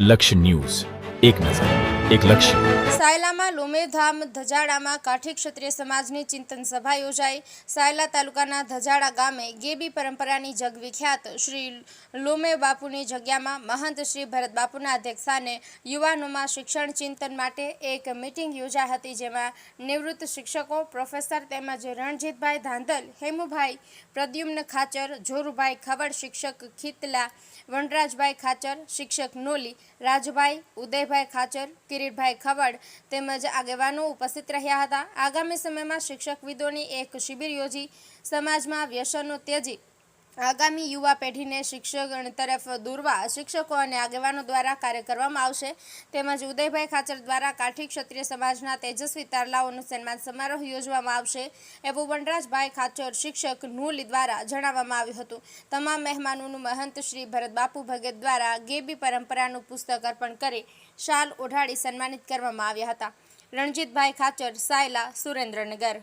લક્ષ્ય ન્યૂઝ, એક નજર, એક લક્ષ્ય. સાયલામાં લોમેધામ ધજાડામાં કાઠી ક્ષત્રિય સમાજની ચિંતન સભા યોજાઈ. સાયલા તાલુકાના ધજાડા ગામે ગેબી પરંપરાની જગવિખ્યાત શ્રી લોમે બાપુની જગ્યામાં મહંત શ્રી ભરત બાપુના અધ્યક્ષસ્થાને યુવાનોમાં શિક્ષણ ચિંતન માટે એક મીટિંગ યોજાઈ હતી, જેમાં નિવૃત્ત શિક્ષકો, પ્રોફેસર તેમજ રણજીતભાઈ ધાંધલ, હેમુભાઈ પ્રદ્યુમ્ન ખાચર, જોરુભાઈ ખવડ શિક્ષક ખીતલા, વનરાજભાઈ ખાચર શિક્ષક નોલી, રાજભાઈ, ઉદયભાઈ ખાચર, કિરીટભાઈ ખવડ તેમજ આગેવાનો ઉપસ્થિત રહ્યા હતા. આગામી સમયમાં શિક્ષકવિદોની એક શિબિર યોજી સમાજમાં વ્યસનો ત્યજી આગામી યુવા પેઢીને શિક્ષણ તરફ દોરવા શિક્ષકો અને આગેવાનો દ્વારા કાર્ય કરવામાં આવશે. તેમજ ઉદયભાઈ ખાચર દ્વારા કાઠી ક્ષત્રિય સમાજના તેજસ્વી તારલાઓનું સન્માન સમારોહ યોજવામાં આવશે એવું વનરાજભાઈ ખાચર શિક્ષક નૂલી દ્વારા જણાવવામાં આવ્યું હતું. તમામ મહેમાનોનું મહંત શ્રી ભરત બાપુ ભગત દ્વારા ગેબી પરંપરાનું પુસ્તક અર્પણ કરી શાલ ઓઢાડી સન્માનિત કરવામાં આવ્યા હતા. રણજીતભાઈ ખાચર, સાયલા, સુરેન્દ્રનગર.